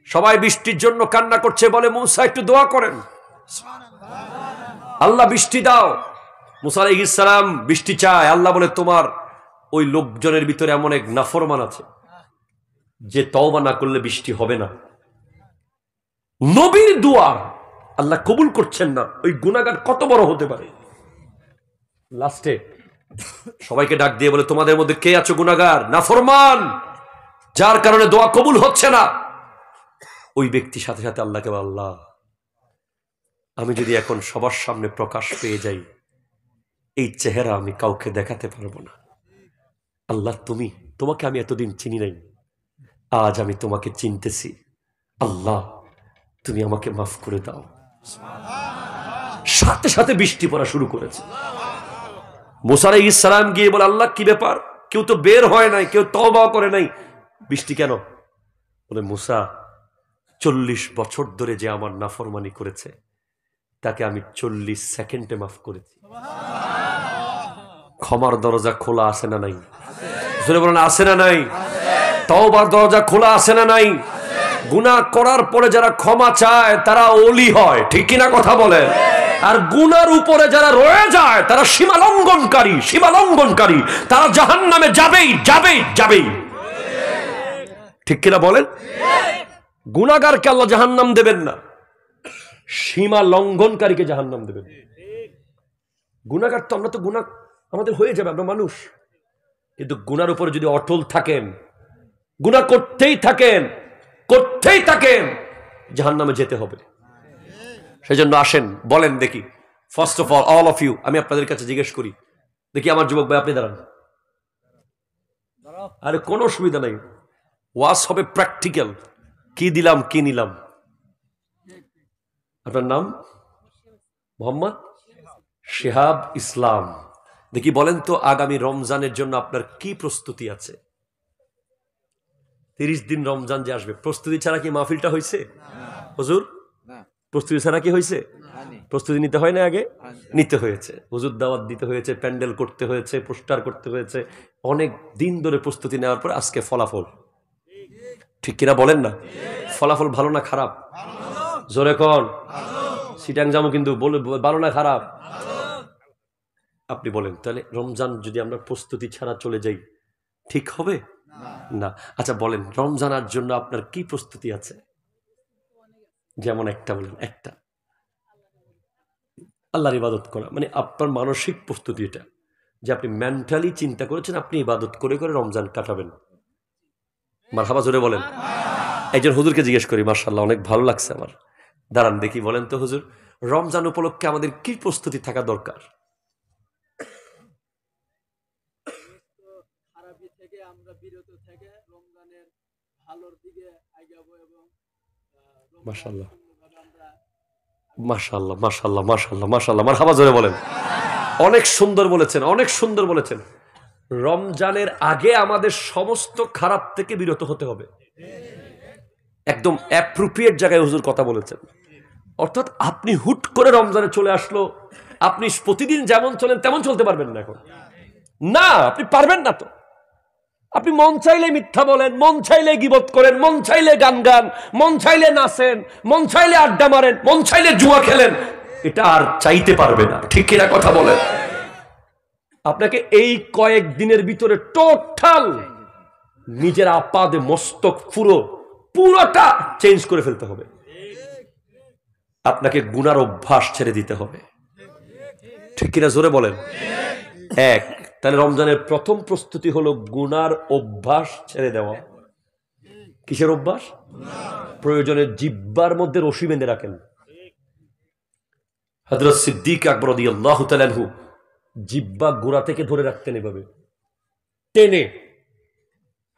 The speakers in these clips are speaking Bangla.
সবাই বৃষ্টির জন্য কান্না করছে, বলে মুসা একটু দোয়া করেন, আল্লাহ বৃষ্টি দাও। মুসা আলাইহিস সালাম বৃষ্টি চায়, আল্লাহ বলে তোমার ওই লোকজনের ভিতরে এমন এক নাফরমান আছে যে তওবা না করলে বৃষ্টি হবে না। নবীর দোয়া আল্লাহ কবুল করছেন না, ওই গুনাহগার কত বড় হতে পারে। লাস্টে সবাইকে ডাক দিয়ে বলে, তোমাদের মধ্যে কে আছো গুনাহগার, নাফরমান, যার কারণে দোয়া কবুল হচ্ছে না? ওই ব্যক্তি সাথে সাথে আল্লাহকে বলে, আল্লাহ আমি যদি এখন সবার সামনে প্রকাশ পেয়ে যাই, এই চেহারা আমি কাউকে দেখাতে পারবো না। আল্লাহ তোমাকে আমি এতদিন চিনি নাই, আজ আমি তোমাকে চিনতেছি, আল্লাহ তুমি আমাকে মাফ করে দাও। সাথে সাথে বৃষ্টি পড়া শুরু করেছে। মুসা আলাইহিস সালাম গিয়ে বলে, আল্লাহ কি ব্যাপার, কেউ তো বের হয় নাই, কেউ তওবা করে নাই, বৃষ্টি কেন? বলে, মুসা 40 বছর ধরে যে আমার নাফরমানি করেছে তাকে আমি 40 সেকেন্ডে মাফ করেছি। ক্ষমার দরজা খোলা আছে না নাই? জোরে বলেন, আছে না নাই? তওবার দরজা খোলা আছে না নাই? গুনাহ করার পরে যারা ক্ষমা চায় তারা ওলি হয়, ঠিক কিনা কথা বলেন? আর গুনার উপরে যারা রয়ে যায় তারা সীমা লঙ্ঘনকারী, তারা জাহান্নামে যাবেই। ঠিক কিনা বলেন? গুনাহগারকে আল্লাহ জাহান্নাম দেবেন না, সীমা লঙ্ঘনকারীকে জাহান্নাম দেবেন। গুনাহগার তো আমরা তো গুনাহ আমাদের হয়ে যাবে, আমরা মানুষ, কিন্তু গুনার উপরে যদি অটল থাকেন, গুনাহ করতেই থাকেন, জাহান্নামে যেতে হবে। সেজন্য আসেন, বলেন দেখি, first of all of you, আমি আপনাদের কাছে জিজ্ঞেস করি, দেখি আমার যুবক ভাই আপনি দাঁড়ান। আরে কোনো অসুবিধা নাই, ওয়াজ হবে প্র্যাকটিক্যাল, কি দিলাম কি নিলাম। আপনার নাম? মোহাম্মদ শিহাব ইসলাম। দেখি বলেন তো, আগামী রমজানের জন্য আপনার কি প্রস্তুতি আছে? 30 দিন রমজান যে আসবে, প্রস্তুতি ছাড়া কি মাহফিলটা হয়েছে হুজুর? প্রস্তুতি ছাড়া কি হয়েছে? প্রস্তুতি নিতে হয় না, আগে নিতে হয়েছে, হুজুর দাওয়াত দিতে হয়েছে, প্যান্ডেল করতে হয়েছে, পোস্টার করতে হয়েছে, অনেক দিন ধরে প্রস্তুতি নেওয়ার পর আজকে ফলাফল। ঠিক কিনা বলেন না? ফলাফল ভালো না খারাপ? জোরে কোন? সিটাং জামু কিন্তু ভালো না খারাপ? আপনি বলেন, তাহলে রমজান যদি আমরা প্রস্তুতি ছাড়া চলে যাই ঠিক হবে না? আচ্ছা বলেন, রমজানের জন্য আপনার কি প্রস্তুতি আছে? যেমন একটা বলেন, একটা। আল্লাহর ইবাদত করা, মানে আপনার মানসিক প্রস্তুতি এটা, যে আপনি মেন্টালি চিন্তা করেছেন আপনি ইবাদত করে করে রমজান কাটাবেন। মারহাবা, জোরে বলেন। একজন হুজুরকে জিজ্ঞেস করি, মাশাআল্লাহ অনেক ভালো লাগছে আমার, দাঁড়ান দেখি, বলেন তো হুজুর, রমজান উপলক্ষে আমাদের কি প্রস্তুতি থাকা দরকার? মাশাআল্লাহ মাশাআল্লাহ মাশাআল্লাহ মাশাআল্লাহ মাশাআল্লাহ, মারহাবা, জোরে বলেন। অনেক সুন্দর বলেছেন। রমজানের আগে আমাদের সমস্ত খারাপ থেকে বিরত হতে হবে। একদম অ্যাপ্রোপ্রিয়েট জায়গায় হুজুর কথা বলেছেন। অর্থাৎ আপনি হুট করে রমজানে চলে আসলো, আপনি প্রতিদিন যেমন চলেন তেমন চলতে পারবেন না এখন, না আপনি পারবেন না। তো আপনি মন চাইলে মিথ্যা বলেন, মন চাইলে গীবত করেন, মন চাইলে গান, মন চাইলে নাচেন, মন চাইলে আড্ডা মারেন, মন চাইলে জুয়া খেলেন, এটা আর চাইতে পারবে না। ঠিক কিনা কথা বলেন? আপনাকে এই কয়েক দিনের ভিতরে টোটাল নিজের আপাদে মস্তক পুরোটা চেঞ্জ করে ফেলতে হবে। আপনাকে গুনার অভ্যাস ছেড়ে দিতে হবে। ঠিক কিনা জোরে বলেন? এক, তাহলে রমজানের প্রথম প্রস্তুতি হলো গুনার অভ্যাস ছেড়ে দেওয়া। কিসের অভ্যাস? প্রয়োজনে জিহ্বার মধ্যে রশি বেঁধে রাখেন। হযরত সিদ্দিক আকবর রাদিয়াল্লাহু তাআলা আনহু জিহ্বা গোড়া থেকে ধরে রাখতেন এভাবে টেনে।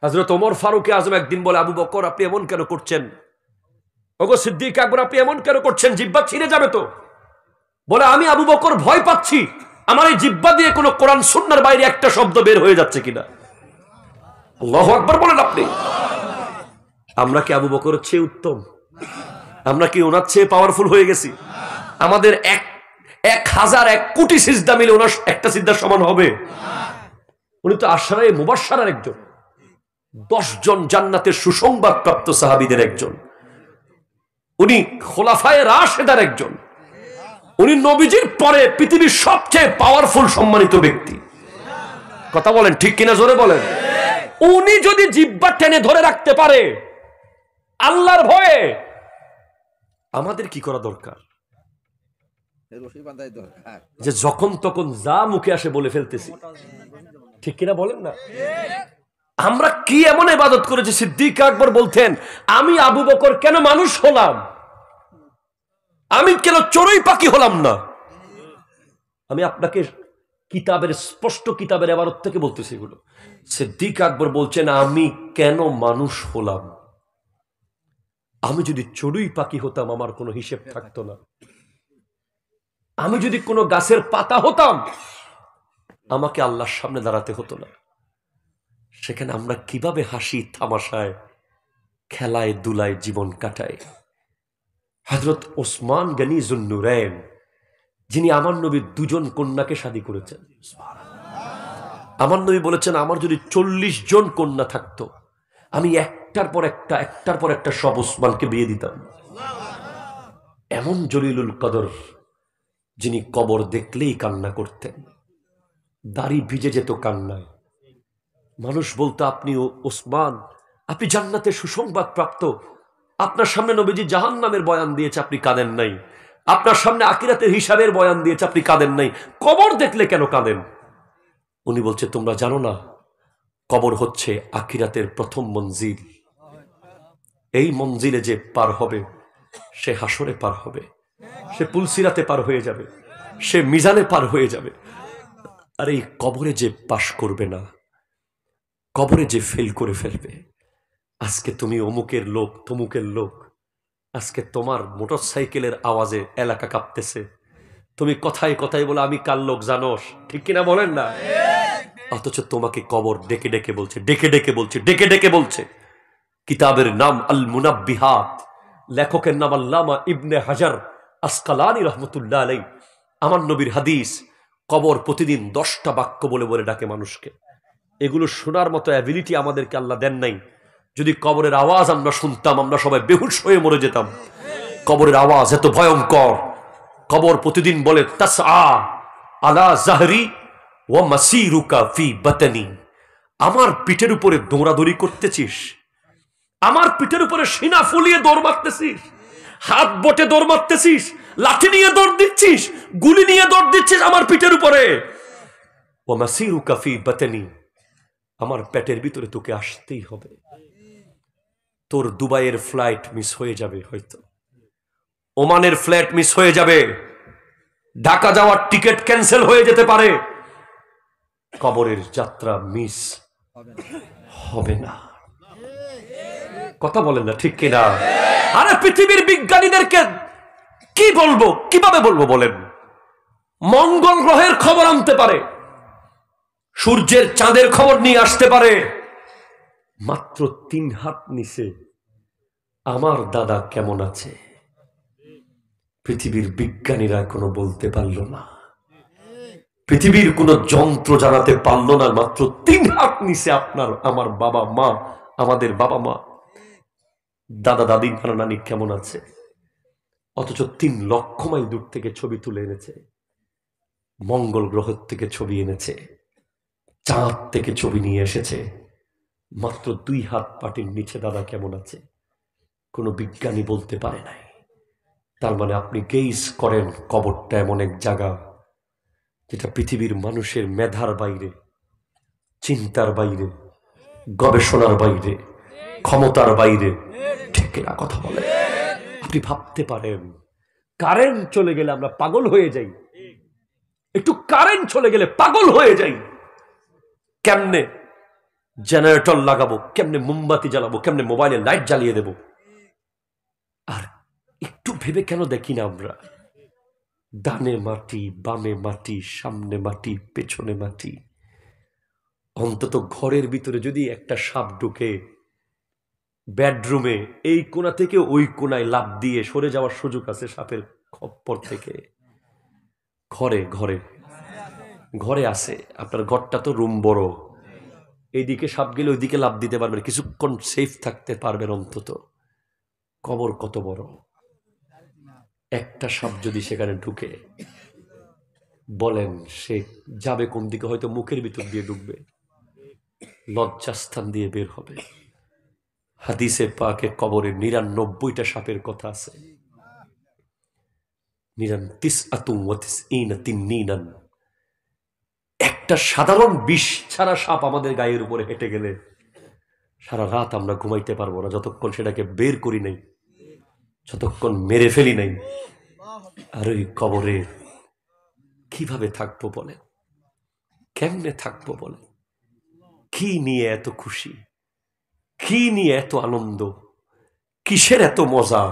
হযরত ওমর ফারুক আজম একদিন বলে, আবু বকর আপনি এমন কেন করছেন? ওগো সিদ্দিক আকবর আপনি এমন কেন করছেন, জিহ্বা ছিঁড়ে যাবে তো। বলে, আমি আবু বকর ভয় পাচ্ছি আমার এই জিহ্বা দিয়ে কোনো কোরআন সুন্নাহর বাইরে একটা শব্দ বের হয়ে যাচ্ছে কিনা। আল্লাহু আকবার বলেন আপনি। আমরা কি আবু বকরের চেয়ে উত্তম? আমরা কি ওনার চেয়ে পাওয়ারফুল হয়ে গেছি? আমাদের 1001 কোটি সিজদা মিলে ওনার একটা সিজদার সমান হবে? উনি তো আশরায়ে মুবাশশারার একজন, 10 জন জান্নাতের সুসংবাদ প্রাপ্ত সাহাবীদের একজন। উনি খোলাফায়ে রাশেদার একজন, উনি নবীজির পরে পৃথিবীর সবচেয়ে পাওয়ারফুল সম্মানিত ব্যক্তি। কথা বলেন ঠিক কিনা, জোরে বলেন। উনি যদি জিহ্বা টেনে ধরে রাখতে পারে আল্লাহর ভয়ে, আমাদের কি করা দরকার? যে যখন তখন যা মুখে আসে বলে ফেলতেছি, ঠিক কিনা বলেন না? আমরা কি এমন ইবাদত করেছি? সিদ্দিক আকবর বলতেন, আমি আবু বকর কেন মানুষ হলাম, আমি কেন চড়ুই পাখি হলাম না? আমি আপনাকে কিতাবের স্পষ্ট কিতাবের ইবারত থেকে বলতেছি এগুলো। সিদ্দিক আকবর বলছেন, আমি কেন মানুষ হলাম? আমি যদি চড়ুই পাখি হতাম আমার কোনো হিসেব থাকতো না। আমি যদি কোনো গাছের পাতা হতাম আমাকে আল্লাহর সামনে দাঁড়াতে হতো না। সেখানে আমরা কিভাবে হাসি তামাশায় খেলায় দুলায় জীবন কাটাই। হযরত ওসমান গনি যুন্নুরাইন, যিনি আমার নবীর দুজন কন্যাকে শাদী করেছেন, আমার নবী বলেছেন, আমার যদি 40 জন কন্যা থাকতো আমি একটার পর একটা সব ওসমানকে বিয়ে দিতাম। এমন জলিলুল কদর, যিনি কবর দেখলেই কান্না করতেন, দাড়ি ভিজে যেত কান্নায়। মানুষ বলতো, আপনি ওসমান, আপনি জান্নাতের সুসংবাদ প্রাপ্ত, আপনার সামনে নবীজি জাহান্নামের বয়ান দিয়েছে, আপনি কাঁদেন নাই। আপনার সামনে আখিরাতের হিসাবের বয়ান দিয়েছে, আপনি কাঁদেন নাই, কবর দেখলে কেন কাঁদেন? উনি বলছে, তোমরা জানো না, কবর হচ্ছে আখিরাতের প্রথম মঞ্জিল। এই মঞ্জিলে যে পার হবে সে হাসরে পার হবে, সে পুলসিরাতে পার হয়ে যাবে, সে মিজানে পার হয়ে যাবে। আর এই কবরে যে পাশ করবে না, কবরে যে ফেল করে ফেলবে, আজকে তুমি অমুকের লোক তমুকের লোক, আজকে তোমার মোটরসাইকেলের আওয়াজে এলাকা কাঁপতেছে, তুমি কথায় কথায় বলে আমি কার লোক জানোস, ঠিক কিনা বলেন না? অথচ তোমাকে কবর ডেকে ডেকে বলছে, ডেকে ডেকে বলছে, ডেকে ডেকে বলছে। কিতাবের নাম আল মুনাব্বিহাত, লেখকের নাম আল্লামা ইবনে হাজার আসকালানী রহমতুল্লাহ আলাইহি। আমার নবীর হাদিস, কবর প্রতিদিন 10টা বাক্য বলে বলে ডাকে মানুষকে। এগুলো শোনার মতো অ্যাবিলিটি আমাদেরকে আল্লাহ দেন নাই। যদি কবরের আওয়াজ আমরা শুনতাম আমরা সবাই বেহুশ হয়ে মরে যেতাম। কবরের আওয়াজ এত ভয়ঙ্কর। কবর প্রতিদিন বলে, তাসআ আলা জাহরি ওয়া মাসিরুকা ফি বাতনি, আমার পিঠের উপরে দৌড়াদৌড়ি করতেছিস, আমার পিঠের উপরে সিনা ফুলিয়ে দৌড় মারতেছিস, হাত বটে দৌড় মারতেছিস, লাঠি নিয়ে দৌড় দিচ্ছিস, গুলি নিয়ে দৌড় দিচ্ছিস আমার পিঠের উপরে। ওয়া মাসিরুকা ফি বাতনি, আমার পেটের ভিতরে তোকে আসতেই হবে। তোর দুবাইয়ের ফ্লাইট মিস হয়ে যাবে, হয়তো ওমানের ফ্লাইট মিস হয়ে যাবে, ঢাকা যাওয়ার টিকিট ক্যান্সেল হয়ে যেতে পারে, কবরের যাত্রা মিস হবে না। কথা বলেন না, ঠিক কিনা? আরে পৃথিবীর বিজ্ঞানীদেরকে কি বলবো, কিভাবে বলবো বলেন? মঙ্গল গ্রহের খবর আনতে পারে, সূর্যের চাঁদের খবর নিয়ে আসতে পারে, মাত্র 3 হাত নিচে আমার দাদা কেমন আছে পৃথিবীর বিজ্ঞানীরা এখনো বলতে পারল না। পৃথিবীর কোন যন্ত্র জানাতে পারল না, মাত্র 3 হাত নিচে আপনার আমার বাবা মা, আমাদের বাবা মা, দাদা দাদি নানা নানি কেমন আছে। অথচ 3 লক্ষ মাইল দূর থেকে ছবি তুলে এনেছে, মঙ্গল গ্রহ থেকে ছবি এনেছে, চাঁদ থেকে ছবি নিয়ে এসেছে, মাত্র 2 হাত পাটির নিচে দাদা কেমন আছে কোনো বিজ্ঞানী বলতে পারে নাই। তার মানে আপনি গেইস করেন, কবরটা এমন এক জায়গা যেটা পৃথিবীর মানুষের মেধার বাইরে, চিন্তার বাইরে, গবেষণার বাইরে, ক্ষমতার বাইরে, ঠিক না কথা বলে? আপনি ভাবতে পারেন, কারেন্ট চলে গেলে আমরা পাগল হয়ে যাই, একটু কারেন্ট চলে গেলে পাগল হয়ে যাই। কেমনে জেনারেটর লাগাবো, কেমনে মোমবাতি জ্বালাবো, কেমনে মোবাইলে লাইট জ্বালিয়ে দেব। আর একটু ভেবে কেন দেখি না আমরা, ডানে মাটি, বামে মাটি, সামনে মাটি, পেছনে মাটি। অন্তত ঘরের ভিতরে যদি একটা সাপ ঢুকে, বেডরুমে এই কোণা থেকে ওই কোণায় লাফ দিয়ে সরে যাওয়ার সুযোগ আছে সাপের খপ্পর থেকে। ঘরে ঘরে ঘরে আছে, আপনার ঘরটা তো রুম বড়, এইদিকে সাপ গেলে ওইদিকে লাফ দিতে পারবেন, কিছুক্ষণ সেফ থাকতে পারবেন অন্তত। কবর কত বড়, একটা সাপ যদি সেখানে ঢুকে, বলেন সে যাবে কোন দিকে? হয়তো মুখের ভিতর দিয়ে ঢুকবে, লজ্জাস্থান দিয়ে বের হবে। হাদিসে পাকে কবরে ৯৯টা সাপের কথা আছে। একটা সাধারণ বিষ ছাড়া সাপ আমাদের গায়ের উপরে হেঁটে গেলে সারা রাত আমরা ঘুমাইতে পারবো না, যতক্ষণ সেটাকে বের করি নাই, যতক্ষণ মেরে ফেলি নাই। আর ওই কবরে কিভাবে থাকবো বলেন? কেমনে থাকবো বলেন? কি নিয়ে এত খুশি, কি নিয়ে এত আনন্দ, কিসের এত মজা,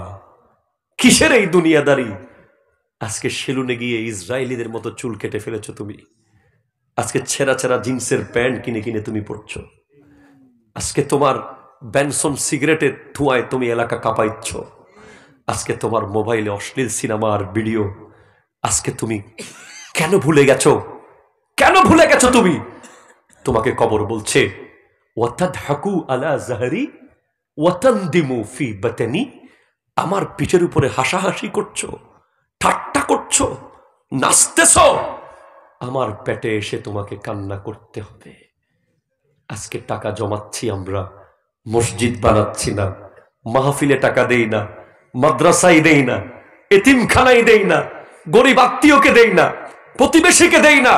কিসের এই দুনিয়াদারি? আজকে সেলুনে গিয়ে ইসরায়েলিদের মতো চুল কেটে ফেলেছো তুমি। আজকে ছেঁড়া ছেঁড়া জিন্সের প্যান্ট কিনে কিনে তুমি পড়ছো। আজকে তোমার ব্যানসন সিগারেটের ধোঁয়ায় তুমি এলাকা কাঁপাইছ। আজকে তোমার মোবাইলে অশ্লীল সিনেমা আর ভিডিও। আজকে তুমি কেন ভুলে গেছো? কেন ভুলে গেছো তুমি? তোমাকে কবর বলছে ওয়াতাদহাকু আলা যাহরি ওয়াতানদিমু ফি বাতনি, আমার পিঠের উপরে হাসাহাসি করছো, ঠাট্টা করছো, নাচতেছো, আমার পেটে এসে তোমাকে কান্না করতে হবে। আজকে টাকা জমাচ্ছি আমরা, মসজিদ বানাচ্ছি না, মাহফিলে টাকা দেই না, মাদ্রাসায় দেই না, এতিমখানায় দেই না, গরিব আত্মীয়কে দেই না, প্রতিবেশীকে দেই না।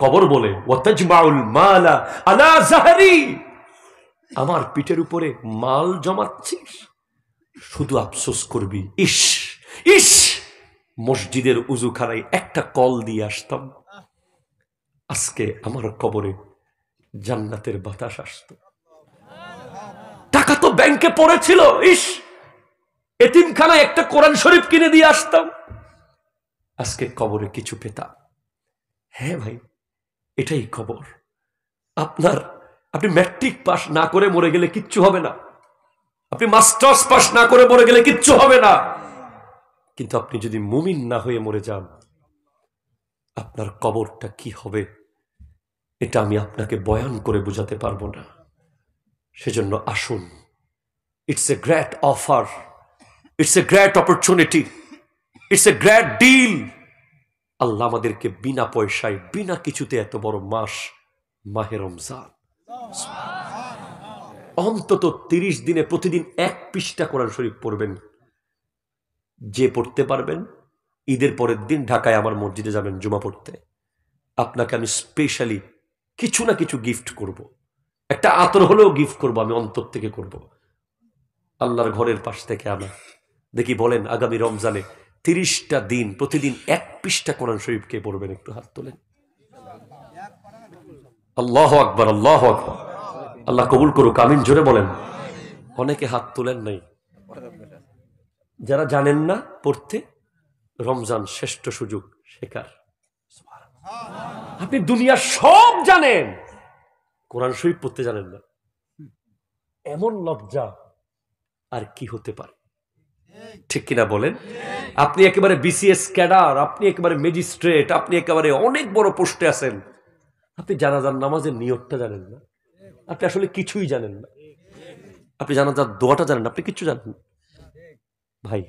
কবর বলে ওয়াতাজমাউল মালা আলা যাহরি, আমার পিঠের উপরে মাল জমাচ্ছিস, শুধু আফসোস করবি, ইস ইস মসজিদের উজুখানায় একটা কল দিয়ে আসতাম, আজকে আমার কবরে জান্নাতের বাতাস আসতো। টাকা তো ব্যাংকে পড়েছিল, ইস এতিমখানায় একটা কোরআন শরীফ কিনে দিয়ে আসতাম, আজকে কবরে কিছু পেতাম। হ্যাঁ ভাই, এটাই কবর। আপনি ম্যাট্রিক পাস না করে মরে গেলে কিচ্ছু হবে না, আপনি মাস্টার্স পাস না করে মরে গেলে কিচ্ছু হবে না, কিন্তু আপনি যদি মুমিন না হয়ে মরে যান, আপনার কবরটা কি হবে এটা আমি আপনাকে বয়ান করে বোঝাতে পারবো না। সেজন্য আসুন, it's a great offer, it's a great opportunity, it's a great deal. আল্লাহ আমাদেরকে বিনা পয়সায়, বিনা কিছুতে এত বড় মাস মাহে রমজান, অন্তত 30 দিনে প্রতিদিন 1 পৃষ্ঠা কোরআন শরীফ পড়বেন। যে পড়তে পারবেন, ঈদের পরের দিন ঢাকায় আমার মসজিদে যাবেন জুমা পড়তে, আপনাকে আমি স্পেশালি কিছু না কিছু গিফট করব, একটা আতর হলেও গিফট করব, আমি অন্তর থেকে করব, আল্লাহর ঘরের পাশ থেকে আনা। দেখি বলেন আগামী রমজানে 30টা দিন প্রতিদিন 1 পৃষ্ঠা কোরআন শরীফ কে পড়বেন? একটু হাত তোলেন। আল্লাহু আকবার, আল্লাহু আকবার। আল্লাহ কবুল করুক, আমিন জোরে বলেন। অনেকে হাত তোলেন নাই, যারা জানেন না পড়তে, রমজান শ্রেষ্ঠ সুযোগ শেখার। আপনি দুনিয়ার সব জানেন, কোরআন শরীফ পড়তে জানেন না, এমন লজ্জা আর কি হতে পারে? ঠিক কিনা বলেন? আপনি একেবারে বিসিএস ক্যাডার, আপনি একেবারে ম্যাজিস্ট্রেট, আপনি একেবারে অনেক বড় পোস্টে আছেন, আপনি জানাজার নামাজের নিয়তটা জানেন না, আপনি আসলে কিছুই জানেন না, আপনি জানাজার দোয়াটা জানেন না, আপনি কিচ্ছু জানেন না। ভাই,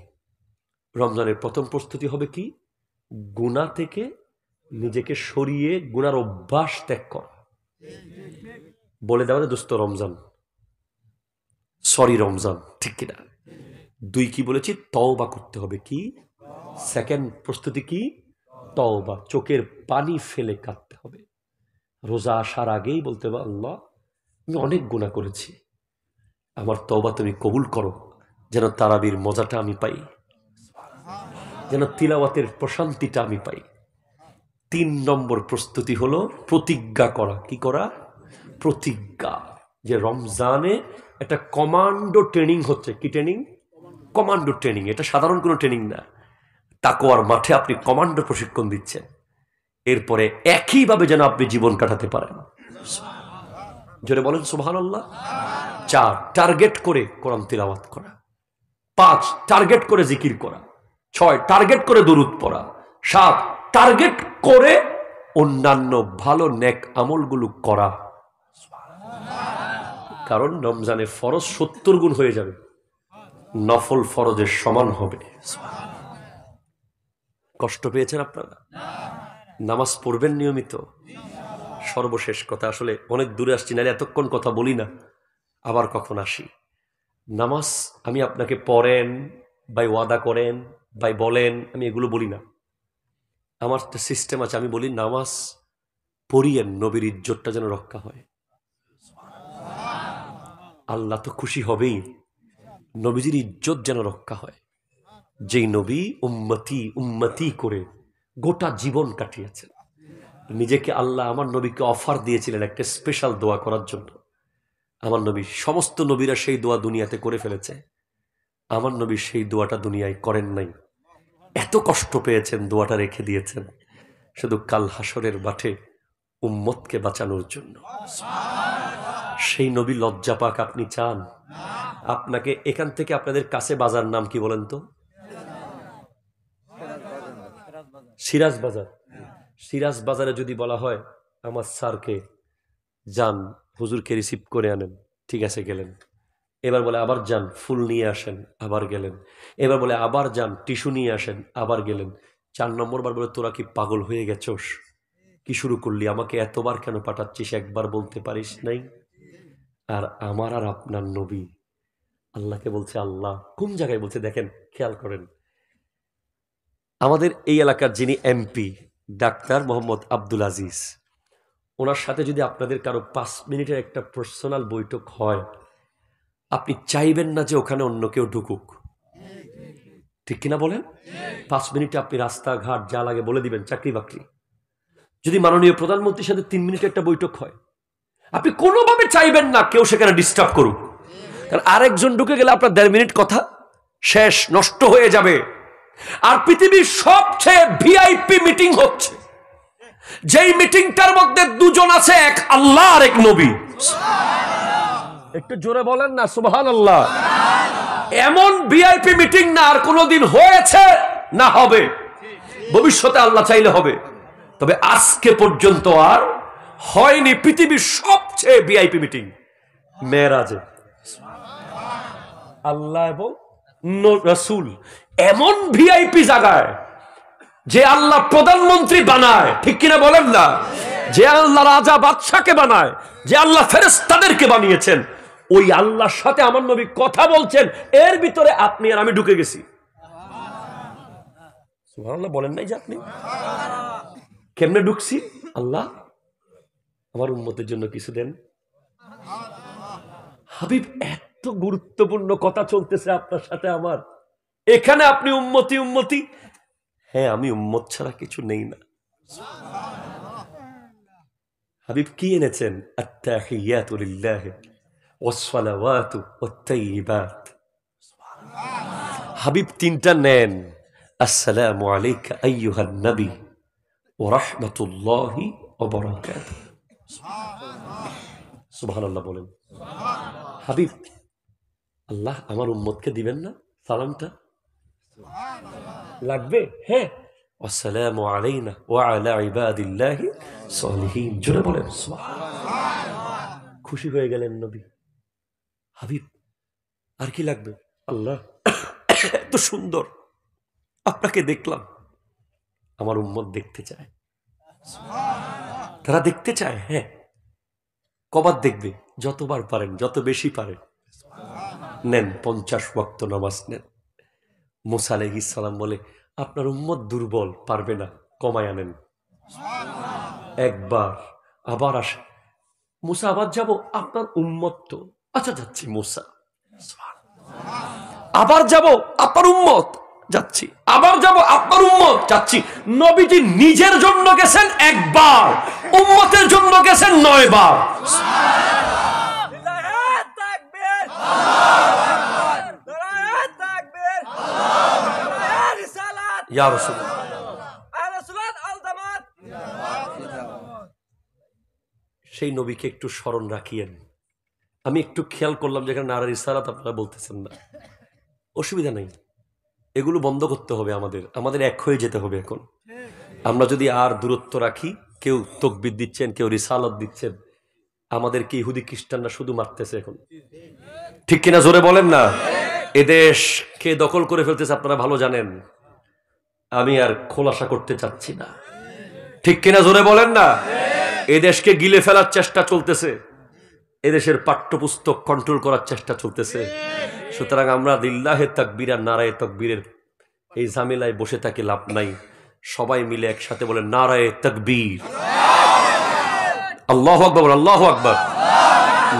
রমজানের প্রথম প্রস্তুতি হবে কি? গুনাহ থেকে নিজেকে সরিয়ে গুনার অভ্যাস ত্যাগ করা। বলে দেওয়া দোস্ত রমজান, সরি রমজান, ঠিক কিনা? 2 কি বলেছি? তওবা করতে হবে। কি সেকেন্ড প্রস্তুতি? কি? তওবা, চোখের পানি ফেলে কাঁদতে হবে। রোজা আসার আগেই বলতে হবে, আল্লাহ আমি অনেক গুনাহ করেছি, আমার তওবা তুমি কবুল করো, যেন তারাবির মজাটা আমি পাই, যেন তিলাওয়াতের প্রশান্তিটা আমি পাই। 3 নম্বর প্রস্তুতি হলো প্রতিজ্ঞা করা। কি করা? প্রতিজ্ঞা, যে রমজানে একটা কমান্ডো ট্রেনিং হচ্ছে। কি ট্রেনিং? Commando training. এটা সাধারণ কোনো ট্রেনিং না, তাকওয়ার মাঠে আপনি কমান্ডো প্রশিক্ষণ দিচ্ছেন। এরপরে একইভাবে যেন আপনি জীবন কাটাতে পারেন। জোরে বলেন সুবহানাল্লাহ। 4, টার্গেট করে কোরআন তিলাওয়াত করা। 5, টার্গেট করে জিকির করা। 6, টার্গেট করে দুরূদ পড়া। 7, টার্গেট করে অন্যান্য ভালো নেক আমলগুলো করা। কারণ রমজানে ফরজ 70 গুণ হয়ে যাবে, নফল ফরজের সমান হবে। কষ্ট পেয়েছেন আপনারা? নামাজ পড়বেন নিয়মিত। সর্বশেষ কথা, আসলে অনেক দূরে আসছি, নাহলে এতক্ষণ কথা বলি না, আবার কখন আসি। নামাজ আমি আপনাকে পড়েন বাই ওয়াদা করেন বাই বলেন, আমি এগুলো বলি না। আমার একটা সিস্টেম আছে, আমি বলি নামাজ পড়িয়েন, নবীর ইজ্জতটা যেন রক্ষা হয়। আল্লাহ তো খুশি হবেই, নবীজির ইজ্জত যেন রক্ষা হয়। যেই নবী উম্মতি উম্মতি করে গোটা জীবন কাটিয়েছেন, নিজেকে আল্লাহ আমার নবীকে অফার দিয়েছিলেন একটা স্পেশাল দোয়া করার জন্য। আমার নবী, সমস্ত নবীরা সেই দোয়া দুনিয়াতে করে ফেলেছে, আমার নবী সেই দোয়াটা দুনিয়ায় করেন নাই। এত কষ্ট পেয়েছেন, দোয়াটা রেখে দিয়েছেন শুধু কাল হাসরের মাঠে উম্মতকে বাঁচানোর জন্য। সেই নবী লজ্জা পাক আপনি চান? আপনাকে এখান থেকে আপনাদের কাছে বাজার নাম কি বলেন তো? সিরাজ বাজার। সিরাজ বাজারে যদি বলা হয় আমার স্যারকে যান হুজুরকে রিসিভ করে আনেন, ঠিক আছে গেলেন। এবার বলে আবার যান ফুল নিয়ে আসেন, আবার গেলেন। এবার বলে আবার যান টিস্যু নিয়ে আসেন, আবার গেলেন। 4 নম্বর বার বলে তোরা কি পাগল হয়ে গেছোস? কি শুরু করলি? আমাকে এতবার কেন পাঠাচ্ছিস, একবার বলতে পারিস নাই? আর আমার আর আপনার নবী আল্লাহকে বলছে, আল্লাহ কোন জায়গায় বলছে দেখেন, খেয়াল করেন। আমাদের এই এলাকার যিনি এমপি ডাক্তার মোহাম্মদ আব্দুল আজিজ, ওনার সাথে যদি আপনাদের কারো 5 মিনিটের একটা পার্সোনাল বৈঠক হয়, আপনি চাইবেন না যে ওখানে অন্য কেউ ঢুকুক, ঠিক কিনা বলেন? 5 মিনিটে আপনি রাস্তাঘাট যা লাগে বলে দিবেন, চাকরি বাকরি। যদি মাননীয় প্রধানমন্ত্রীর সাথে 3 মিনিটের একটা বৈঠক হয়, আপনি কোনোভাবে চাইবেন না কেউ সেখানে ডিস্টার্ব করুক, কারণ আরেকজন ঢুকে গেলে আপনার 1.5 মিনিট কথা শেষ, নষ্ট হয়ে যাবে। আর পৃথিবীর সবচেয়ে ভিআইপি মিটিং হচ্ছে যেই মিটিংটার মধ্যে দুজন আছে, এক আল্লাহ আর এক নবী। একটু জোরে বলেন না সুবহানাল্লাহ। এমন ভিআইপি মিটিং না আর কোনোদিন হয়েছে না হবে, ভবিষ্যতে আল্লাহ চাইলে হবে, তবে আজকে পর্যন্ত আর হয়নি। পৃথিবীর সবচেয়ে ভিআইপি মিটিং মেরাজে আল্লাহ এবং রাসূল, এমন ভিআইপি জায়গায় যে আল্লাহ প্রধানমন্ত্রী বানায়, ঠিক কিনা বলেন না? যে আল্লাহ রাজা বাদশাকে বানায়, যে আল্লাহ ফেরেশতাদেরকে বানিয়েছেন, ওই আল্লাহর সাথে আমার নবী কথা বলছেন, এর ভিতরে আপনি আর আমি ঢুকে গেছি। সুবহানাল্লাহ বলেন নাই যে আপনি? কেমনে ঢুকছি? আল্লাহ আমার উম্মতের জন্য কিছু দেন। হাবিব, এত গুরুত্বপূর্ণ কথা চলতেছে আপনার সাথে আমার, এখানে আপনি উম্মতি উম্মতি। হ্যাঁ, আমি উম্মত ছাড়া কিছু নেই না। হাবিব কি এনেছেন? আত্তাহিয়াতু লিল্লাহি ওয়াস সালাওয়াতু ওয়াত তাইয়িবাত। হাবিব 3টা নেন। আসসালামু আলাইকা আইয়ুহান নবী ওয়া রাহমাতুল্লাহি ওয়া বারাকাতুহু। সুবহানাল্লাহ বলেন। হাবিব, আল্লাহ আমার উম্মতকে দিবেন না সালামটা? লাগবে? হ্যাঁ। আসসালামু আলাইনা ওয়া আলা ইবাদিল্লাহি সলিহিন। জোরে বলেন সুবহানাল্লাহ। খুশি হয়ে গেলেন নবী। হাবিব আর কি লাগবে? আল্লাহ এত সুন্দর আপনাকে দেখলাম, আমার উম্মত দেখতে চায়, তারা দেখতে চায়। হ্যাঁ, কবার দেখবে? যতবার পারেন, যত বেশি পারেন নেন। 50 ওয়াক্ত নামাজ নেন। মুসা আলাইহিস সালাম বলে আপনার উম্মত দুর্বল, পারবে না, কমায় আনেন। একবার আবার আসে, মুসা আবার যাব, আপনার উম্মত তো, আচ্ছা যাচ্ছি মুসা। আবার যাব, আপনার উম্মত, যাচ্ছি। আবার যাব, আপনার উম্মত, যাচ্ছি। নবীজি নিজের জন্য গেছেন একবার, উম্মতের জন্য গেছেন 9 বার। ইয়া রাসূলুল্লাহ, সেই নবীকে একটু স্মরণ রাখিয়েন। আমি একটু খেয়াল করলাম যেখানে নারা রিসালাত আপনারা বলতেছেন না, অসুবিধা নেই, এগুলো বন্ধ করতে হবে। আমাদের এক হয়ে যেতে হবে। এখন আমরা যদি আর দূরত্ব রাখি, কেউ তাকবীর দিচ্ছেন, কেউ রিসালাত দিচ্ছেন, আমাদেরকে ইহুদি খ্রিস্টানরা শুধু মারতেছে এখন, ঠিক কিনা জোরে বলেন না? এদেশ কে দখল করে ফেলতেছে আপনারা ভালো জানেন। আমি আর খোলাসা করতে চাচ্ছি না। ঠিক কিনা জোরে বলেন না? এদেশকে গিলে ফেলার চেষ্টা চলতেছে, এদেশের পাঠ্যপুস্তক কন্ট্রোল করার চেষ্টা চলতেছে। সুতরাং আমরা লিল্লাহে তাকবীর আর নারায়ে তাকবীরের এই ঝামেলায় বসে থাকি লাভ নাই। সবাই মিলে একসাথে বলে নারায়ে তাকবীর, আল্লাহু আকবার, আল্লাহু আকবার,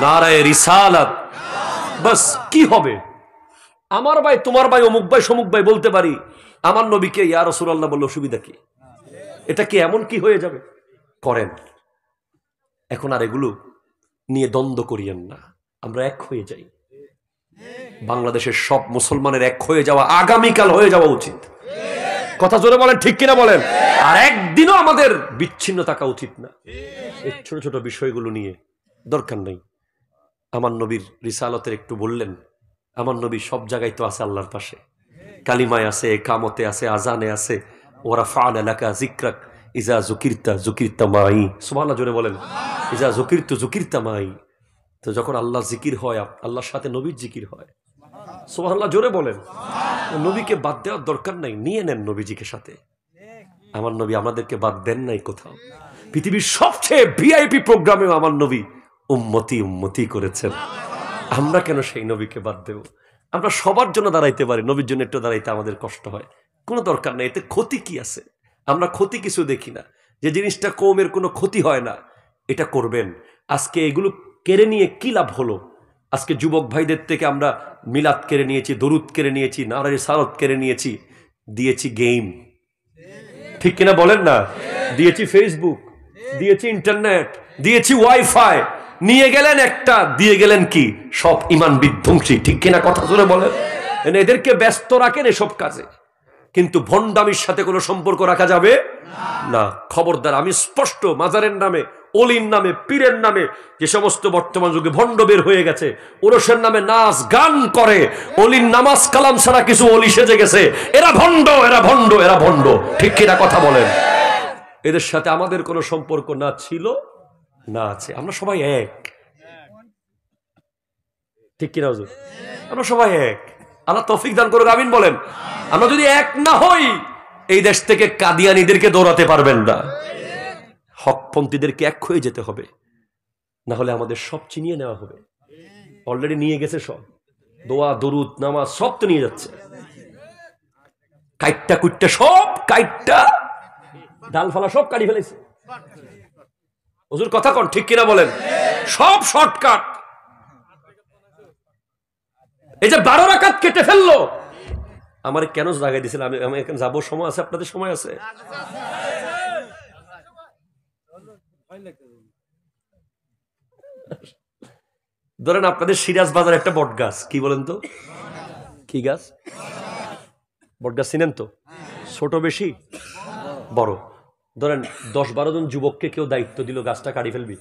নারায়ে রিসালাত। বাস কি হবে? আমার ভাই, তোমার ভাই, অমুক ভাই, সমুক ভাই বলতে পারি, আমার নবীকে ইয়া রাসূলুল্লাহ বললে অসুবিধা কি? এটা কি এমন কি হয়ে যাবে? করেন। এখন আর এগুলো নিয়ে দ্বন্দ্ব করিয়েন না, আমরা এক হয়ে যাই। বাংলাদেশের সব মুসলমানের এক হয়ে যাওয়া আগামীকাল হয়ে যাওয়া উচিত। কথা জোরে বলেন, ঠিক কিনা বলেন? আর একদিনও আমাদের বিচ্ছিন্ন থাকা উচিত না এই ছোট ছোট বিষয়গুলো নিয়ে। দরকার নেই। আমার নবীর রিসালতের একটু বললেন। আমার নবী সব জায়গায় তো আছে আল্লাহর পাশে, কালিমায় আছে, কামতে আছে, আজানে আছে। ওরা ফাআলা লাকা যিকরাক ইজা যুকিরতা যুকিরতা মাই। সুবহানাল্লাহ, জোরে বলেন। ইজা যুকিরতু যুকিরতা মাই। তো যখন আল্লাহ জিকির হয়, আল্লাহর সাথে নবীর জিকির হয়। সুবহানাল্লাহ, জোরে বলেন। নবীকে বাদ দেওয়ার দরকার নাই, নিয়ে নেন নবীজিকে সাথে। আমার নবী আমাদেরকে বাদ দেন নাই কোথাও। পৃথিবীর সবচেয়ে ভিআইপি প্রোগ্রামে আমার নবী উম্মতি উম্মতি করেছেন। আমরা কেন সেই নবীকে বাদ দেব? আমরা সবার জন্য দাঁড়াইতে পারি, নবীর জন্য একটু দাঁড়াইতে আমাদের কষ্ট হয়। কোনো দরকার নেই। এতে ক্ষতি কি আছে? আমরা ক্ষতি কিছু দেখি না। যে জিনিসটা কওমের কোনো ক্ষতি হয় না, এটা করবেন। আজকে এগুলো কেড়ে নিয়ে কি লাভ হলো? আজকে যুবক ভাইদের থেকে আমরা মিলাদ কেড়ে নিয়েছি, দরুদ কেড়ে নিয়েছি, নারায়ে রিসালাত কেড়ে নিয়েছি, দিয়েছি গেম। ঠিক কিনা বলেন না? দিয়েছি ফেসবুক, দিয়েছি ইন্টারনেট, দিয়েছি ওয়াইফাই। নিয়ে গেলেন একটা, দিয়ে গেলেন কি? সব ইমান বিধ্বংসী। ঠিক কিনা কথা জোরে বলেন? এদেরকে ব্যস্ত রাখেন এসব কাজে, কিন্তু ভণ্ডামির সাথে কোনো সম্পর্ক রাখা যাবে না। খবরদার। আমি স্পষ্ট মাজারের নামে, অলির নামে, পীরের নামে যে সমস্ত বর্তমান যুগে ভণ্ড বের হয়ে গেছে, ওরসের নামে নাচ গান করে, অলির নামাজ কালাম ছাড়া কিছু অলি সেজে গেছে, এরা ভণ্ড, এরা ভণ্ড, এরা ভণ্ড। ঠিক কিনা কথা বলেন? এদের সাথে আমাদের কোনো সম্পর্ক না ছিল না আছে। আমরা সবাই এক। ঠিক কিনা হুজুর? আমরা সবাই এক। আল্লাহ তৌফিক দান করুক, আমিন বলেন। আমরা যদি এক না হই, এই দেশ থেকে কাদিয়ানীদেরকে দৌড়াতে পারবেন না। হকপন্থীদেরকে এক হয়ে যেতে হবে, না হলে আমাদের সব চিনিয়ে নেওয়া হবে। অলরেডি নিয়ে গেছে সব। দোয়া, দরুদ, নামাজ সব তো নিয়ে যাচ্ছে। কাইটটা কুইটটা সব, কাইটটা ডাল ফালা সব কাটি ফেলেছে। হুজুর কথা কোন? ঠিক কিনা বলেন? সব শর্টকাট। এই যে 12 রাকাত কেটে ফেললো, আমার কেন জায়গায় দিয়েছিল? আমি এখানে যাবো, সময় আছে? আপনাদের সময় আছে? ধরেন আপনাদের সিরাজ বাজার একটা বট গাছ, কি বলেন তো? কি গাছ? বট গাছ চিনেন তো? ছোট বেশি বড়। ধরেন 10-12 জন যুবককে কেউ দায়িত্ব দিল গাছটা কাটি ফেলবি।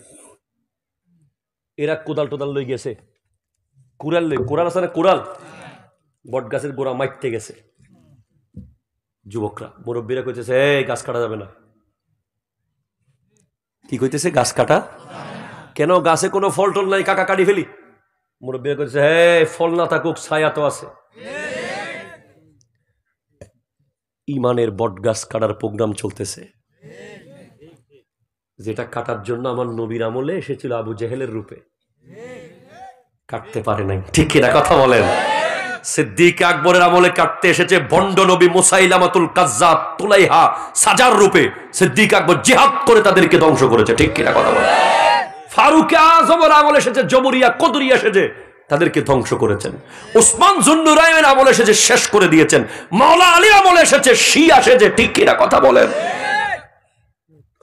এরা কোদাল টোদাল লই গেছে, কুড়াল লই, কোড়াল আছে না কোড়াল, বট গাছের গোড়া মাইরতে গেছে। যুবকরা, মুরব্বীরা কইতেছে এই গাছ কাটা যাবে না। কি কইতেছে? গাছ কাটা কেন? গাছে কোনো ফল টল নাই, কাকা কাটি ফেলি। মুরব্বীরা কইতেছে হে, ফল না থাকুক, ছায়া তো আছে। ইমানের বট গাছ কাটার প্রোগ্রাম চলতেছে, যেটা কাটার জন্য আমার নবীর আমলে এসেছিল আবু জেহেলের রূপে, কাটতে পারে নাই। ঠিক কিনা কথা বলেন? সিদ্দিক আকবরের আমলে কাটতে এসেছে ভণ্ড নবী মুসাইলামাতুল কাজ্জাব, তুলাইহা সাজার রূপে। সিদ্দিক আকবর জিহাদ করে তাদেরকে ধ্বংস করেছে। ঠিক কিনা কথা বলেন? ফারুক আজমের আমলে এসেছে জবরিয়া, কদরিয়া এসেছে, তাদেরকে ধ্বংস করেছেন। উসমান জুন্নুরাইনের আমলে এসেছে, শেষ করে দিয়েছেন। মাওলা আলীর আমলে এসেছে, শিয়া এসেছে। ঠিক কিনা কথা বলেন?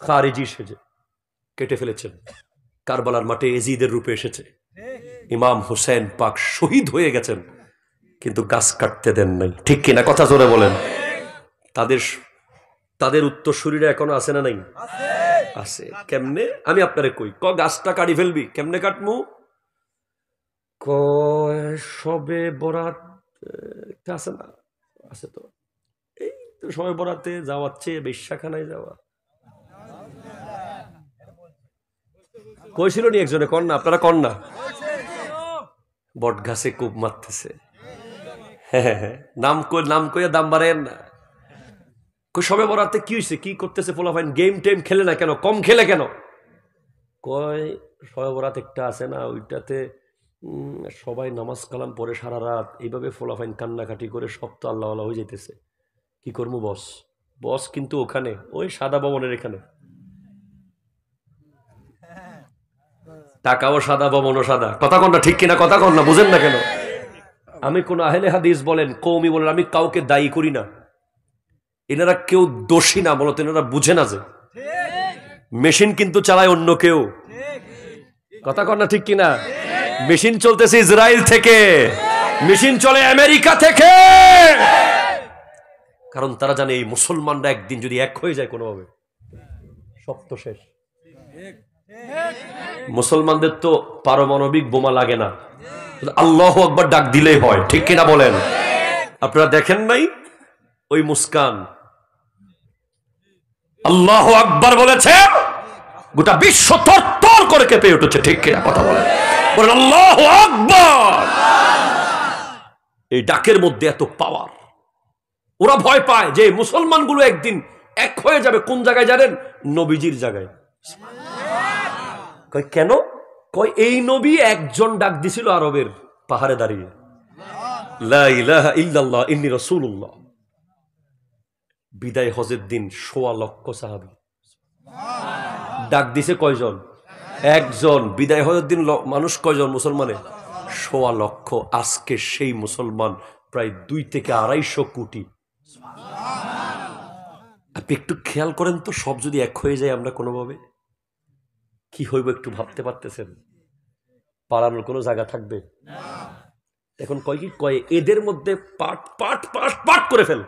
খারিজি এসেছে, কেটে ফেলেছেন। কারবালার মাঠে এজিদের রূপে এসেছে। ইমাম হুসেন পাক শহীদ হয়ে গেছেন, কিন্তু গাছ কাটতে দেন নাই। ঠিক কিনা কথা জোরে বলেন? তাদের উত্তরসূরিরা এখনো আছে না নাই? আছে। কেমনে? আমি আপনারে কই, গাছটা কাটি ফেলবি, কেমনে কাটমু? সবে বরাত আছে না? আছে তো। এই তো সবে বরাতে যাওয়াচ্ছে, বেশ্যাখানায় যাওয়া। কইছিল নি একজনে? কন না, আপনারা কন না? বট গাছে কূপ মারতেছে। হ্যাঁ, নাম কইয়া দাম বাড়ায়েন না। সবে বরাতে কি হয়েছে, কি করতেছে পোলাপাইন, গেম টেম খেলে না কেন, কম খেলে কেন? কয় সবে বরাত একটা আছে না, ওইটাতে সবাই নামাজ কালাম পরে সারা রাত এইভাবে পোলাপাইন কান্নাকাটি করে সব তো আল্লাহ আল্লাহ হয়ে যেতেছে। কি করবো বস? বস কিন্তু ওখানে, ওই সাদা ভবনের এখানে, টাকাও সাদা ভবনও সাদা। কথা কন না, ঠিক কিনা কথা কন না, বুঝেন না কেন? আমি কোন আহলে হাদিস বলেন, কওমি বলেন, আমি কাউকে দায়ী করি না, এনারা কেউ দোষী না, বলতো এনারা বুঝে না যে মেশিন কিন্তু চালায় অন্য কেউ। কথা কন না, ঠিক কিনা? মেশিন চলতেছে ইসরায়েল থেকে, মেশিন চলে আমেরিকা থেকে, কারণ তারা জানে এই মুসলমানরা একদিন যদি এক হয়ে যায় কোনোভাবে সব তো শেষ। মুসলমানদের তো পারমাণবিক বোমা লাগে না, আল্লাহু আকবার ডাক দিলেই হয়, ঠিক কিনা বলেন? আপনারা দেখেন নাই ওই মুস্কান আল্লাহু আকবার বলেছে, গোটা বিশ্ব থরথর করে কেঁপে উঠেছে, ঠিক কিনা কথা বলেন? বলেন আল্লাহু আকবার। এই ডাকের মধ্যে এত পাওয়ার, ওরা ভয় পায় যে মুসলমানগুলো একদিন এক হয়ে যাবে। কোন জায়গায় জানেন? নবীজির জায়গায়। কয় কেন? কয় এই নবী একজন ডাক দিছিল আরবের পাহাড়ে দাঁড়িয়ে, লা ইলাহা ইল্লাল্লাহ ইন্নী রাসূলুল্লাহ। বিদায় হজের দিন ১৬ লক্ষ সাহাবী ডাক দিছে। কয়জন? একজন। বিদায় হজের দিন মানুষ কয়জন মুসলমানে? ১৬ লক্ষ। আজকে সেই মুসলমান প্রায় ২ থেকে ২৫০ কোটি। আপনি একটু খেয়াল করেন তো, সব যদি এক হয়ে যায় আমরা কোনোভাবে কি হইব একটু ভাবতে পারতেছেন? পালানোর কোনো জায়গা থাকবে? এখন কয় কি কয়, এদের মধ্যে পাট পাট পাট পাট করে ফেল,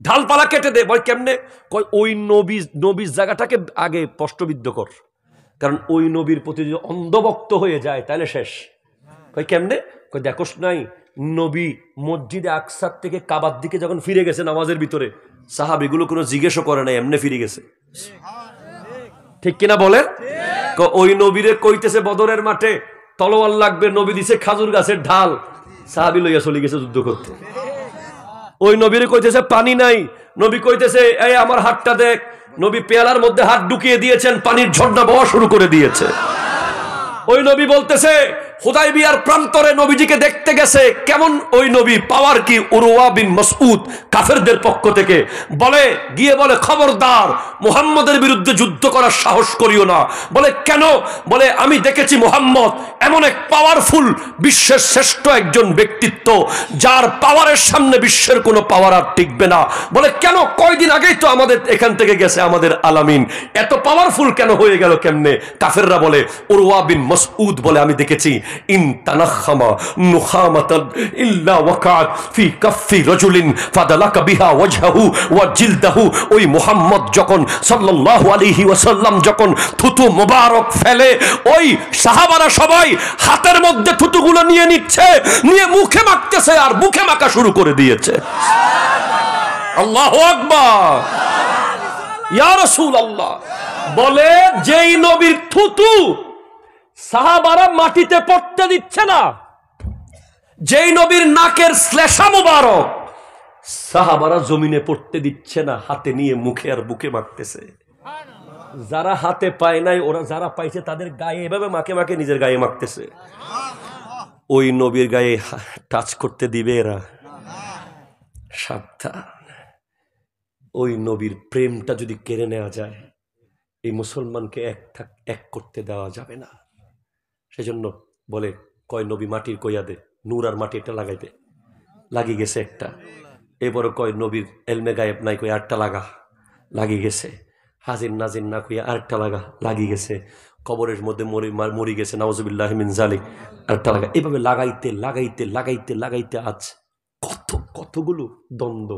ঢালপালা কেটে দে। বল কেমনে? কয় ওই নবীর জায়গাটাকে আগে প্রশ্নবিদ্ধ কর, কারণ ওই নবীর প্রতি যদি অন্ধভক্ত হয়ে যায় তাহলে শেষ। কয় কেমনে? কয় দেখোস নাই নবী মসজিদে আকসার থেকে কাবার দিকে যখন ফিরে গেছে নামাজের ভিতরে, সাহাবীগুলো কোনো জিজ্ঞেসও করে নাই, এমনি ফিরে গেছে, ঠিক কিনা বলেন? ওই নবীরে কইতেছে বদরের মাঠে তলোয়ার লাগবে, নবী দিছে খাজুর গাছের ঢাল, সাহাবী লইয়া চলে গেছে যুদ্ধ করতে। ওই নবীরে কইতেছে পানি নাই, নবী কইতেছে এই আমার হাতটা দেখ, নবী পেয়ালার মধ্যে হাত ঢুকিয়ে দিয়েছেন, পানির ঝর্ণা বওয়া শুরু করে দিয়েছে। ওই নবী বলতেছে হুদাইবিয়ার প্রান্তরে নবীজিকে দেখতে গেছে, কেমন ওই নবী, পাওয়ার কি? উরওয়া বিন মাসউদ কাফেরদের পক্ষ থেকে বলে, গিয়ে বলে খবরদার মুহাম্মদের বিরুদ্ধে যুদ্ধ করার সাহস করিও না। বলে কেন? বলে আমি দেখেছি মুহাম্মদ এমন এক পাওয়ারফুল, বিশ্বের শ্রেষ্ঠ একজন ব্যক্তিত্ব, যার পাওয়ারের সামনে বিশ্বের কোনো পাওয়ার আর টিকবে না। বলে কেন? কয়দিন আগেই তো আমাদের এখান থেকে গেছে আমাদের আলামিন, এত পাওয়ারফুল কেন হয়ে গেল কেমনে? কাফেররা বলে উরওয়া বিন মাসউদ বলে আমি দেখেছি, ইন তানাখামা নুখামাতান ইল্লা ওয়াকাত ফি কাফি রাজুলিন ফাদালাকা বিহা ওয়াজহাহু ওয়া জিলদাহু। ওই মুহাম্মদ যখন সাল্লাল্লাহু আলাইহি ওয়াসাল্লাম যখন থুতু মোবারক ফেলে, ওই সাহাবারা সবাই হাতের মধ্যে থুতুগুলো নিয়ে নিচ্ছে, নিয়ে মুখে মাখতেছে, আর মুখে মাখা শুরু করে দিয়েছে। আল্লাহু আকবার, ইয়া রাসূলুল্লাহ। বলে যেই নবীর থুতু সাহাবারা মাটিতে পড়তে দিচ্ছে না, যেই নবীর নাকের শ্লেষা মুবারক সাহাবারা জমিনে পড়তে দিচ্ছে না, হাতে নিয়ে মুখে আর বুকে মাখতেছে। যারা হাতে পায় নাই, ওরা যারা পাইছে তাদের গায়ে এভাবে মাকে মাকে নিজের গায়ে মাখতেছে। ওই নবীর গায়ে টাচ করতে দিবে এরা? সাবধান। ওই নবীর প্রেমটা যদি কেড়ে নেওয়া যায়, এই মুসলমানকে এক করতে দেওয়া যাবে না। সেজন্য বলে কয় নবী মাটির কইয়া দে, নূর আর মাটি একটা লাগাইতে লাগি গেছে একটা। এবারও কয় নবীর এলমে গায়েব নাই, কই আরেকটা লাগি গেছে। হাজির নাজির না কইয়া আরেকটা লাগি গেছে। কবরের মধ্যে মরি গেছে, নাউজুবিল্লাহ মিন জালিক, আরেকটা লাগা। এইভাবে লাগাইতে লাগাইতে লাগাইতে লাগাইতে আজ কতগুলো দ্বন্দ্ব।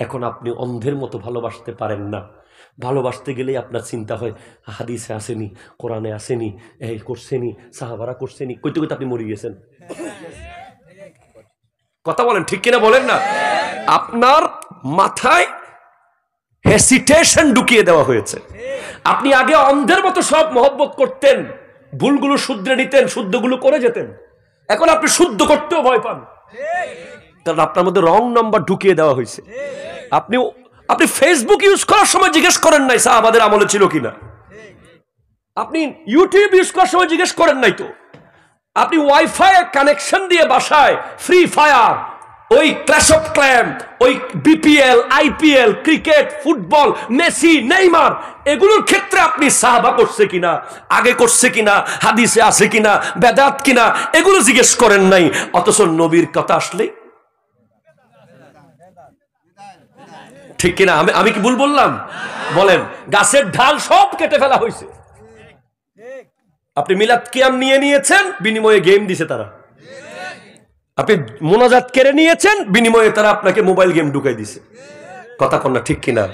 এখন আপনি অন্ধের মতো ভালোবাসতে পারেন না। ভালোবাসতে গেলেই আপনার চিন্তা হয় হাদিসে আসেনি, কোরআনে আসেনি, এই করছেনি, সাহাবারা করছেনি, কইতে কইতে আপনি মরে গেছেন। কথা বলেন, ঠিক কিনা বলেন না? আপনার মাথায় হেসিটেশন ঢুকিয়ে দেওয়া হয়েছে। আপনি আগে অন্ধের মতো সব মহব্বত করতেন, ভুলগুলো শুধরে নিতেন, শুদ্ধগুলো করে যেতেন। এখন আপনি শুদ্ধ করতেও ভয় পান, কারণ আপনার মধ্যে রং নাম্বার ঢুকিয়ে দেওয়া হয়েছে। আপনি আপনি ফেসবুক ইউজ করার সময় জিজ্ঞেস করেন নাই সাহাবাদের আমলে ছিল কিনা? আপনি ইউটিউব ইউজ করার সময় জিজ্ঞেস করেন নাই তো? আপনি ওয়াইফাই কানেকশন দিয়ে বাসায় ফ্রি ফায়ার, ওই ক্ল্যাশ অফ ক্ল্যান, ওই BPL, IPL, cricket, football, Messi, Neymar, এগুলোর ক্ষেত্রে আপনি সাহাবা করছে কিনা, আগে করছে কিনা, হাদিসে আছে কিনা, বেদাত কিনা, এগুলো জিজ্ঞেস করেন নাই। অথচ নবীর কথা আসলে ঠিক কিনা? আমি কি ভুল বললাম? বলেন। গাছের ঢাল সব কেটে ফেলা হয়েছে। আপনি মিলাদ কিয়াম নিয়ে নিয়েছেন, বিনিময়ে গেম দিছে তারা। আপনি মোনাজাত কেড়ে নিয়েছেন, বিনিময়ে তারা আপনাকে মোবাইল গেম ঢুকাই দিছে। কথা কন না ঠিক কিনা?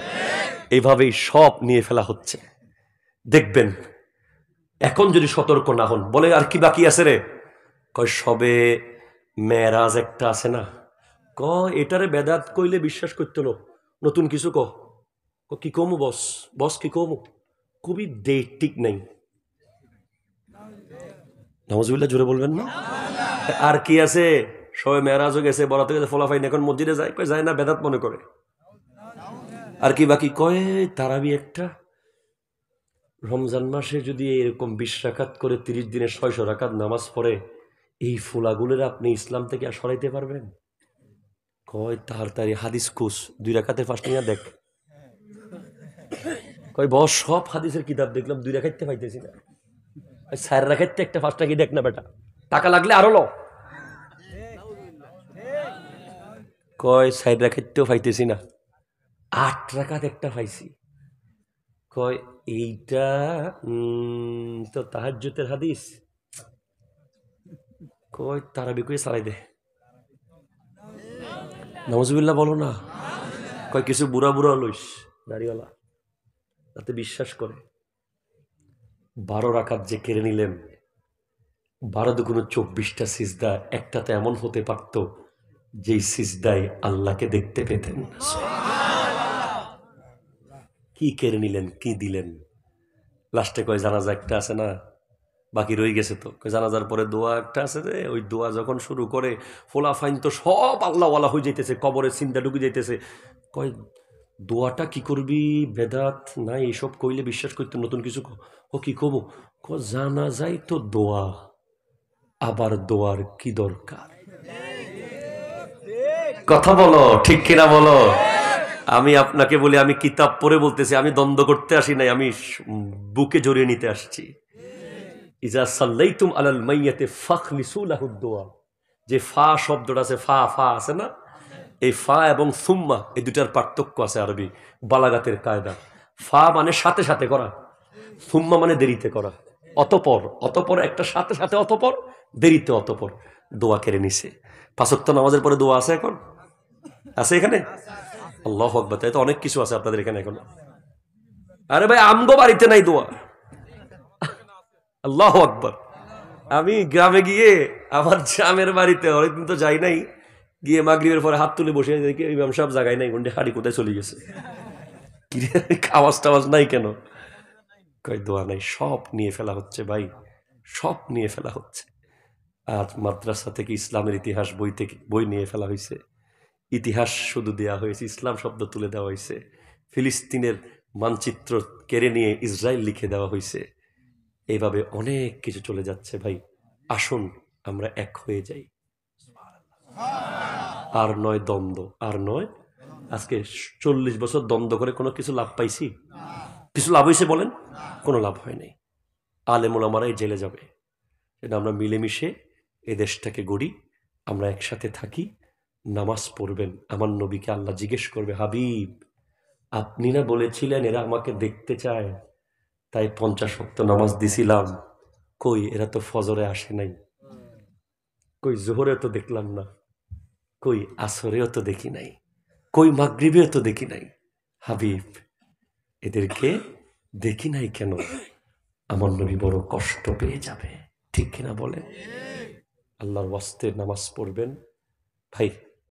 এইভাবেই সব নিয়ে ফেলা হচ্ছে। দেখবেন এখন যদি সতর্ক না হন, বলে আর কি বাকি আছে রে? কয় সবে মেরাজ একটা আছে না, এটারে বেদাত কইলে বিশ্বাস করতে লো, নতুন কিছু কি কমু বস, বস কি কমু, খুবই ডেট ঠিক নাই। নাউজুবিল্লাহ, জোরে বলবেন না? আর কি আছে? সবে মেরাজও গেছে, বরাত গেছে, ফলাফাইন, এখন মসজিদে যায়, কয় যায় না, বেদাত মনে করে। আর কি বাকি? কয় তারাবি একটা। রমজান মাসে যদি এরকম 20 রাকাত করে 30 দিনে 600 রাকাত নামাজ পড়ে, এই ফুলাগুলোর আপনি ইসলাম থেকে আর সরাইতে পারবেন? কয় তাড়াতাড়ি হাদিস কুস 2 রাকাতের ফার্স্ট নিয়ে দেখ। কয় বস সব হাদিসের কিতাব দেখলাম, 2 রাকাতে পাইতেছি না। 4 রাকাতে একটা ফার্স্টটা কি দেখ না বেটা, টাকা লাগলে আরো লো। কয় 4 রাকাতেও পাইতেছি না, 8 রাকাত একটা পাইছি। কয় এইটা তো তাহাজ্জুদের হাদিস। কয় তারাবি কই চালাই দে। নাউজুবিল্লাহ বলো না। কয় কিছু বুড়া বুড়া লইস দাড়িওয়ালা, তাতে বিশ্বাস করে। 12 রাকাত যে কেড়ে নিলেন, 12 দুগুণ 24টা সিজদা, একটাতে এমন হতে পারত যেই সিজদায় আল্লাহকে দেখতে পেতেন। কি কেড়ে নিলেন, কি দিলেন? লাস্টে কয় জানাজা একটা আছে না, বাকি রয়ে গেছে তো। জানাজার পরে দোয়া একটা আছে রে, ওই দোয়া যখন শুরু করে ফোলা ফাইন তো সব আল্লাহওয়ালা হয়ে যাইতেছে, কবরে চিন্তা ঢুকে যাইতেছে। কয় দোয়াটা কি করবি, বেদাত নাই, এইসব কইলে বিশ্বাস করতে, নতুন কিছু ও কি কব। জানা যায় তো দোয়া, আবার দোয়ার কি দরকার? কথা বলো ঠিক কিনা বলো? আমি আপনাকে বলি, আমি কিতাব পড়ে বলতেছি, আমি দ্বন্দ্ব করতে আসি নাই, আমি বুকে জড়িয়ে নিতে আসছি। ইজা সাল্লাইতুম আলাল মাইয়াতে ফাখলিসু লাহু দুআ, যে ফা শব্দটা আছে, ফা ফা আছে না, এই ফা এবং সুম্মা এই দুটার পার্থক্য আছে আরবি বালাগাতের কায়দা। ফা মানে সাথে সাথে করা, সুম্মা মানে দেরিতে করা। অতপর, অতপর একটা সাথে সাথে, অতপর দেরিতে, অতপর দোয়া কেড়ে নিছে। 5 ওয়াক্ত নামাজের পরে দোয়া আছে এখন? আছে এখানে? আল্লাহু আকবার। তাই তো অনেক কিছু আছে আপনাদের এখানে এখন। আরে ভাই আমগো বাড়িতে নাই দোয়া। আল্লাহু আকবার। আমি গ্রামে গিয়ে, আমার গ্রামের বাড়িতে অনেকদিন তো যাই নাই, গিয়ে মাগরিবের পরে হাত তুলে বসে দেখি ইমাম সাহেব জায়গায় নাই, গন্ডে হাড়ি কোথায় চলে গেছে, আওয়াজ টাওয়াজ নাই কেন? কয় দোয়া নাই, সব নিয়ে ফেলা হচ্ছে ভাই, সব নিয়ে ফেলা হচ্ছে। আজ মাদ্রাসা থেকে ইসলামের ইতিহাস বই নিয়ে ফেলা হয়েছে, ইতিহাস শুধু দেয়া হয়েছে, ইসলাম শব্দ তুলে দেওয়া হয়েছে। ফিলিস্তিনের মানচিত্র কেড়ে নিয়ে ইসরায়েল লিখে দেওয়া হয়েছে। এইভাবে অনেক কিছু চলে যাচ্ছে ভাই। আসুন আমরা এক হয়ে যাই। আর নয় দ্বন্দ্ব, আর নয়। আজকে 40 বছর দ্বন্দ্ব করে কোনো কিছু লাভ পাইছি? কিছু লাভ হয়েছে বলেন? কোনো লাভ হয় নাই। আলেম ওলামারাই জেলে যাবে। সেটা আমরা মিলেমিশে এ দেশটাকে গড়ি, আমরা একসাথে থাকি, নামাজ পড়বেন। আমার নবীকে আল্লাহ জিজ্ঞেস করবে, হাবিব আপনি না বলেছিলেন এরা আমাকে দেখতে চায়, তাই 50 ওয়াক্ত নামাজ দিছিলাম, কই এরা তো ফজরে আসে নাই, কই জোহরে তো দেখলাম না, কই আসরেও তো দেখি নাই, কই মাগরিবেও তো দেখি নাই। হাবিব এদেরকে দেখি নাই কেন? আমার নবী বড় কষ্ট পেয়ে যাবে। ঠিক কিনা বলে? আল্লাহর ওয়াস্তে নামাজ পড়বেন ভাই।